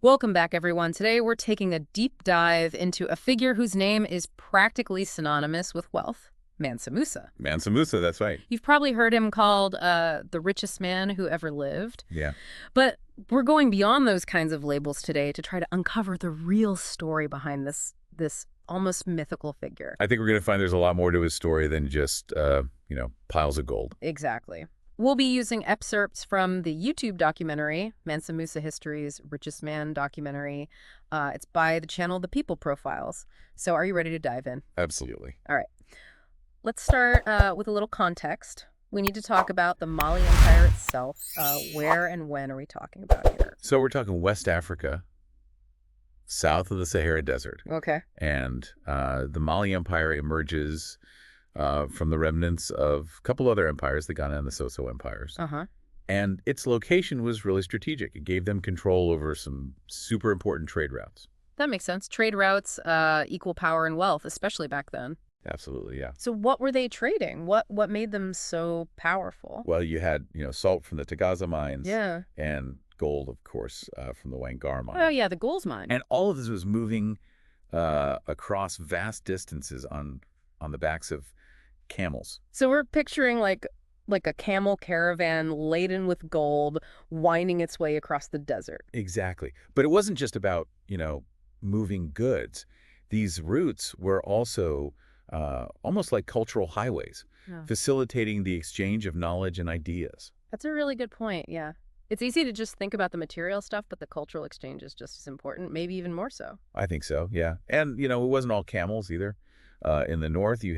Welcome back, everyone. Today we're taking a deep dive into a figure whose name is practically synonymous with wealth, Mansa Musa. Mansa Musa, that's right. You've probably heard him called the richest man who ever lived. Yeah. But we're going beyond those kinds of labels today to try to uncover the real story behind this almost mythical figure. I think we're going to find there's a lot more to his story than just, piles of gold. Exactly. We'll be using excerpts from the YouTube documentary, Mansa Musa History's Richest Man documentary. It's by the channel The People Profiles. So are you ready to dive in? Absolutely. All right. Let's start with a little context. We need to talk about the Mali Empire itself. Where and when are we talking about here? So we're talking West Africa, south of the Sahara Desert. Okay. And the Mali Empire emerges from the remnants of a couple other empires, the Ghana and the Soso empires. Uh-huh. And its location was really strategic. It gave them control over some super important trade routes. That makes sense. Trade routes equal power and wealth, especially back then. Absolutely, yeah. So what were they trading? What made them so powerful? Well, you had, salt from the Tagaza mines. Yeah. And gold, of course, from the Wangara mine. Oh, yeah, the gold's mine. And all of this was moving across vast distances on the backs of camels. So we're picturing like a camel caravan laden with gold winding its way across the desert. Exactly. But it wasn't just about, moving goods. These routes were also almost like cultural highways, facilitating the exchange of knowledge and ideas. That's a really good point, yeah. It's easy to just think about the material stuff, but the cultural exchange is just as important, maybe even more so. I think so, yeah. And, it wasn't all camels either. In the north, they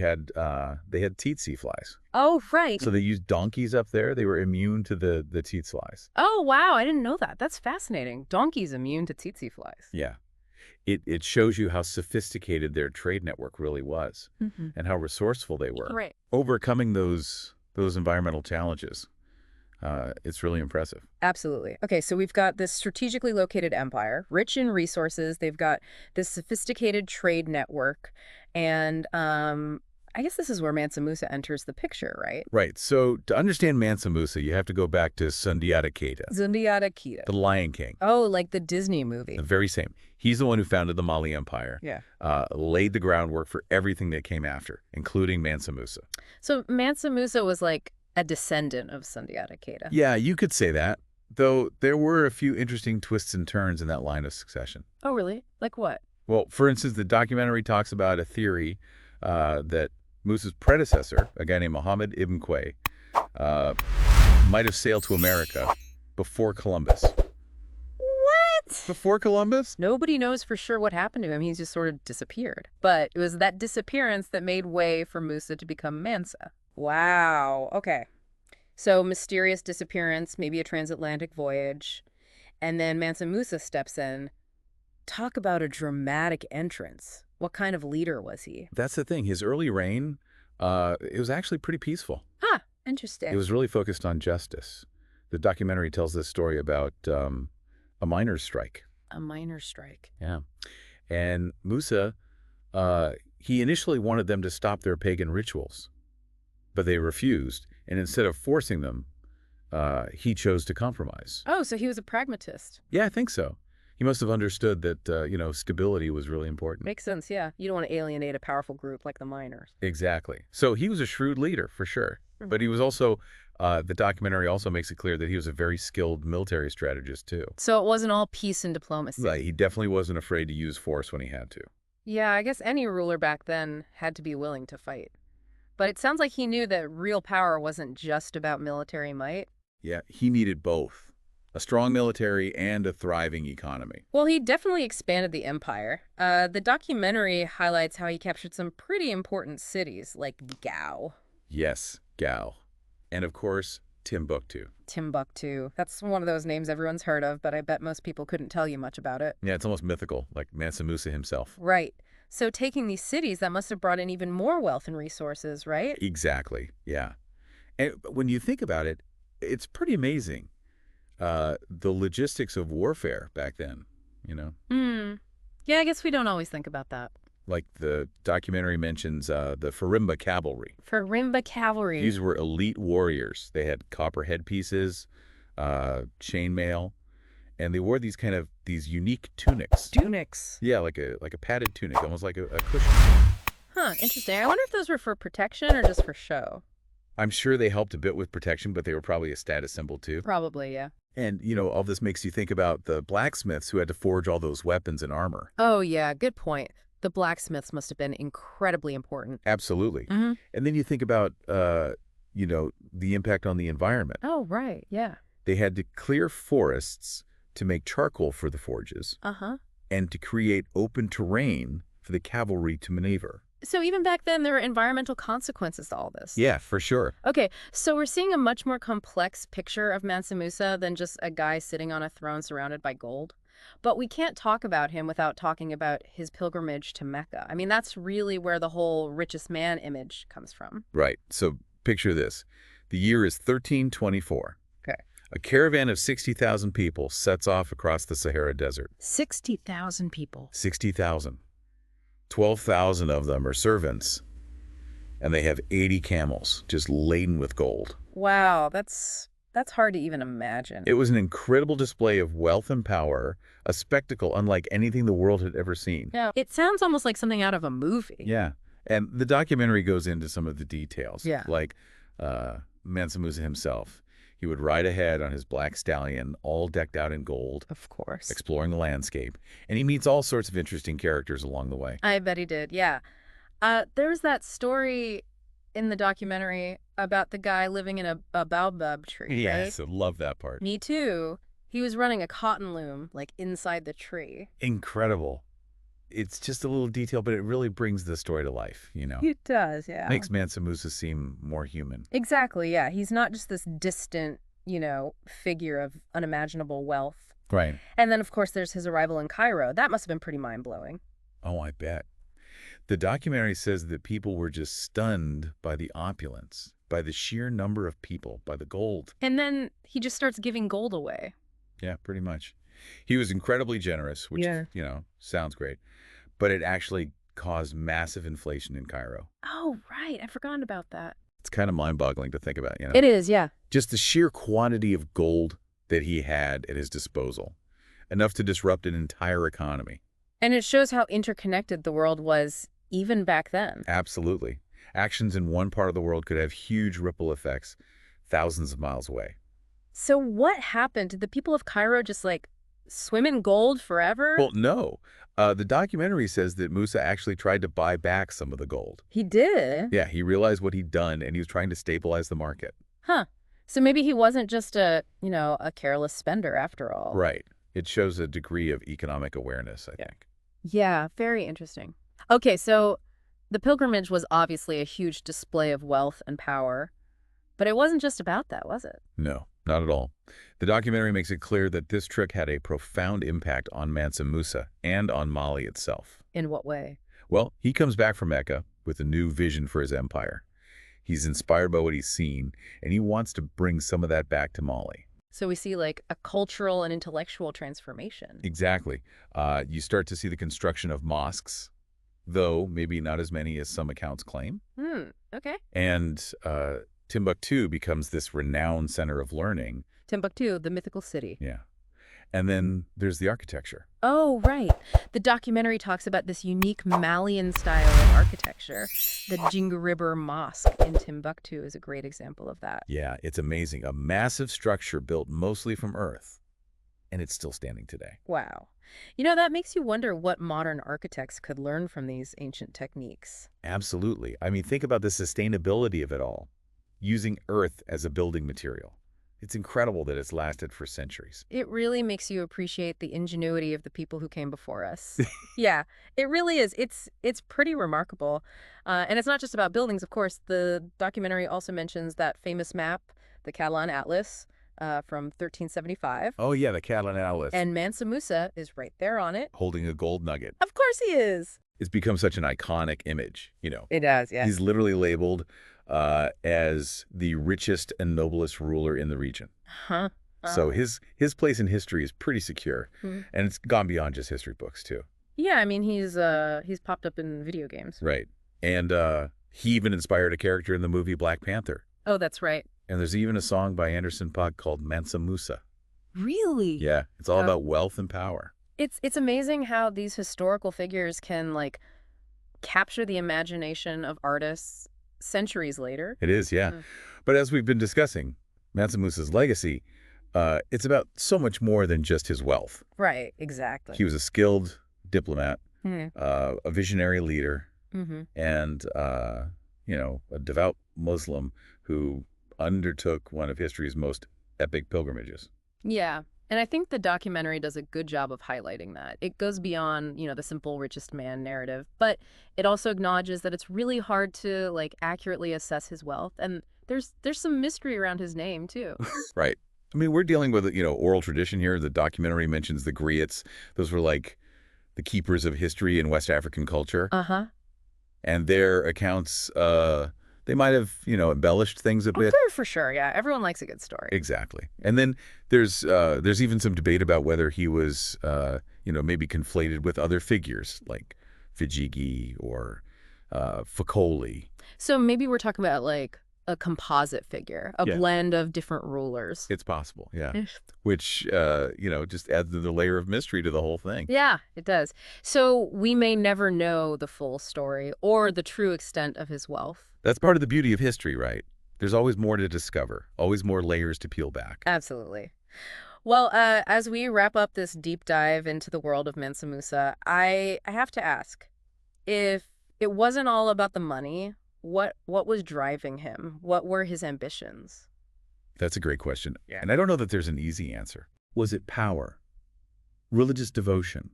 had tsetse flies. Oh, right. So they used donkeys up there. They were immune to the tsetse flies. Oh, wow. I didn't know that. That's fascinating. Donkeys immune to tsetse flies. Yeah. It shows you how sophisticated their trade network really was and how resourceful they were. Right. Overcoming those environmental challenges. It's really impressive. Absolutely. Okay, so we've got this strategically located empire, rich in resources. They've got this sophisticated trade network. And I guess this is where Mansa Musa enters the picture, right? Right. So to understand Mansa Musa, you have to go back to Sundiata Keita, Sundiata Keita. the Lion King. Oh, like the Disney movie. The very same. He's the one who founded the Mali Empire. Yeah. Laid the groundwork for everything that came after, including Mansa Musa. So Mansa Musa was like a descendant of Sundiata Keita. Yeah, you could say that. Though there were a few interesting twists and turns in that line of succession. Oh, really? Like what? Well, for instance, the documentary talks about a theory that Musa's predecessor, a guy named Muhammad Ibn Quay, might have sailed to America before Columbus. What? Before Columbus? Nobody knows for sure what happened to him. He's just sort of disappeared. But it was that disappearance that made way for Musa to become Mansa. Wow. Okay. So mysterious disappearance, maybe a transatlantic voyage, and then Mansa Musa steps in. Talk about a dramatic entrance. What kind of leader was he? That's the thing. His early reign, it was actually pretty peaceful. Huh. Interesting. It was really focused on justice. The documentary tells this story about a miners' strike. A miners' strike. Yeah. And Musa, he initially wanted them to stop their pagan rituals, but they refused. And instead of forcing them, he chose to compromise. Oh, so he was a pragmatist. Yeah, I think so. He must have understood that, stability was really important. Makes sense, yeah. You don't want to alienate a powerful group like the miners. Exactly. So he was a shrewd leader, for sure. But he was also, the documentary also makes it clear that he was a very skilled military strategist, too. So it wasn't all peace and diplomacy. Right. He definitely wasn't afraid to use force when he had to. Yeah, I guess any ruler back then had to be willing to fight. But it sounds like he knew that real power wasn't just about military might. Yeah, he needed both. A strong military and a thriving economy. Well, he definitely expanded the empire. The documentary highlights how he captured some pretty important cities, like Gao. Yes, Gao. And of course, Timbuktu. Timbuktu. That's one of those names everyone's heard of, but I bet most people couldn't tell you much about it. Yeah, it's almost mythical, like Mansa Musa himself. Right. So taking these cities, that must have brought in even more wealth and resources, right? Exactly, yeah. And when you think about it, it's pretty amazing. The logistics of warfare back then, Yeah, I guess we don't always think about that. Like the documentary mentions the Firimba cavalry. Firimba cavalry. These were elite warriors. They had copper headpieces, chainmail, and they wore these these unique tunics. Tunics. Yeah, like a padded tunic, almost like a cushion. Huh, interesting. I wonder if those were for protection or just for show. I'm sure they helped a bit with protection, but they were probably a status symbol too. Probably, yeah. And, all this makes you think about the blacksmiths who had to forge all those weapons and armor. Oh, yeah, good point. The blacksmiths must have been incredibly important. Absolutely. Mm-hmm. And then you think about, the impact on the environment. Oh, right, yeah. They had to clear forests to make charcoal for the forges Uh-huh. and to create open terrain for the cavalry to maneuver. So even back then, there were environmental consequences to all this. Yeah, for sure. Okay, so we're seeing a much more complex picture of Mansa Musa than just a guy sitting on a throne surrounded by gold. But we can't talk about him without talking about his pilgrimage to Mecca. I mean, that's really where the whole richest man image comes from. Right. So picture this. The year is 1324. Okay. A caravan of 60,000 people sets off across the Sahara Desert. 60,000 people. 60,000. 12,000 of them are servants, and they have 80 camels just laden with gold. Wow, that's hard to even imagine. It was an incredible display of wealth and power, a spectacle unlike anything the world had ever seen. Yeah, it sounds almost like something out of a movie. Yeah, and the documentary goes into some of the details. Yeah. Like Mansa Musa himself. He would ride ahead on his black stallion, all decked out in gold, Of course. exploring the landscape. And he meets all sorts of interesting characters along the way. I bet he did, yeah. There's that story in the documentary about the guy living in a baobab tree, Yes, right? I love that part. Me too. He was running a cotton loom, like, inside the tree. Incredible. It's just a little detail, but it really brings the story to life, It does, yeah. Makes Mansa Musa seem more human. Exactly, yeah. He's not just this distant, figure of unimaginable wealth. Right. And then, of course, there's his arrival in Cairo. That must have been pretty mind-blowing. Oh, I bet. The documentary says that people were just stunned by the opulence, by the sheer number of people, by the gold. And then he just starts giving gold away. Yeah, pretty much. He was incredibly generous, which, Yeah. Sounds great. But it actually caused massive inflation in Cairo. Oh, right. I've forgotten about that. It's kind of mind-boggling to think about, It is, yeah. Just the sheer quantity of gold that he had at his disposal, enough to disrupt an entire economy. And it shows how interconnected the world was even back then. Absolutely. Actions in one part of the world could have huge ripple effects thousands of miles away. So what happened? Did the people of Cairo just, swim in gold forever? Well, no. The documentary says that Musa actually tried to buy back some of the gold. He did? Yeah, he realized what he'd done, and he was trying to stabilize the market. Huh. So maybe he wasn't just a careless spender after all. Right. It shows a degree of economic awareness, I think. Yeah, very interesting. Okay, so the pilgrimage was obviously a huge display of wealth and power, but it wasn't just about that, was it? No, not at all. The documentary makes it clear that this trip had a profound impact on Mansa Musa and on Mali itself. In what way? Well, he comes back from Mecca with a new vision for his empire. He's inspired by what he's seen, and he wants to bring some of that back to Mali. So we see a cultural and intellectual transformation. Exactly. You start to see the construction of mosques, though maybe not as many as some accounts claim. Okay. And Timbuktu becomes this renowned center of learning. Timbuktu, the mythical city. Yeah. And then there's the architecture. Oh, right. The documentary talks about this unique Malian style of architecture. The Jingariber Mosque in Timbuktu is a great example of that. Yeah, it's amazing. A massive structure built mostly from earth. And it's still standing today. Wow. That makes you wonder what modern architects could learn from these ancient techniques. Absolutely. I mean, think about the sustainability of it all. Using earth as a building material. It's incredible that it's lasted for centuries. It really makes you appreciate the ingenuity of the people who came before us. Yeah, it really is. It's pretty remarkable. And it's not just about buildings, of course. The documentary also mentions that famous map, the Catalan Atlas, from 1375. Oh, yeah, the Catalan Atlas. And Mansa Musa is right there on it. Holding a gold nugget. Of course he is. It's become such an iconic image, It does, yeah. He's literally labeled as the richest and noblest ruler in the region. Huh. So his place in history is pretty secure, Hmm. and it's gone beyond just history books too. Yeah, I mean, he's popped up in video games. Right. And he even inspired a character in the movie Black Panther. Oh, that's right. And there's even a song by Anderson .Paak called Mansa Musa. Really? Yeah, it's all about wealth and power. It's amazing how these historical figures can, like, capture the imagination of artists centuries later. It is, yeah. Mm. But as we've been discussing, Mansa Musa's legacy, it's about so much more than just his wealth. Right, exactly. He was a skilled diplomat, Mm. a visionary leader, Mm-hmm. and, a devout Muslim who undertook one of history's most epic pilgrimages. Yeah. And I think the documentary does a good job of highlighting that. It goes beyond, the simple richest man narrative, but it also acknowledges that it's really hard to like accurately assess his wealth. And there's some mystery around his name too. Right. I mean, we're dealing with, oral tradition here. The documentary mentions the griots. Those were like the keepers of history in West African culture. Uh-huh. And their accounts, they might have, embellished things a bit. For sure, yeah. Everyone likes a good story. Exactly. And then there's even some debate about whether he was, maybe conflated with other figures like Fijigi or Fakoli. So maybe we're talking about like a composite figure, a Yeah. blend of different rulers. It's possible, yeah. Ish. Which, just adds the layer of mystery to the whole thing. Yeah, it does. So we may never know the full story or the true extent of his wealth. That's part of the beauty of history, right? There's always more to discover, always more layers to peel back. Absolutely. Well, as we wrap up this deep dive into the world of Mansa Musa, I have to ask, if it wasn't all about the money, what was driving him? What were his ambitions? That's a great question. Yeah. And I don't know that there's an easy answer. Was it power? Religious devotion?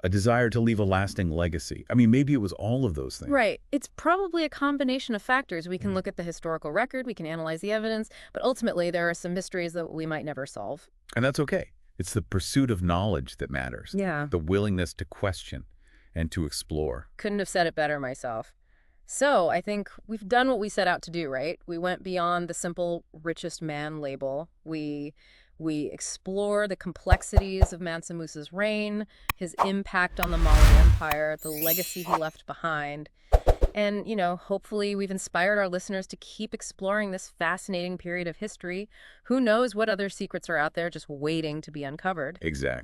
A desire to leave a lasting legacy? I mean, maybe it was all of those things. Right. It's probably a combination of factors. We can Mm. look at the historical record, we can analyze the evidence, but ultimately there are some mysteries that we might never solve. And that's okay. It's the pursuit of knowledge that matters. Yeah. The willingness to question and to explore. Couldn't have said it better myself. So I think we've done what we set out to do, right? We went beyond the simple richest man label. We explore the complexities of Mansa Musa's reign, his impact on the Mali Empire, the legacy he left behind. And, hopefully we've inspired our listeners to keep exploring this fascinating period of history. Who knows what other secrets are out there just waiting to be uncovered? Exactly.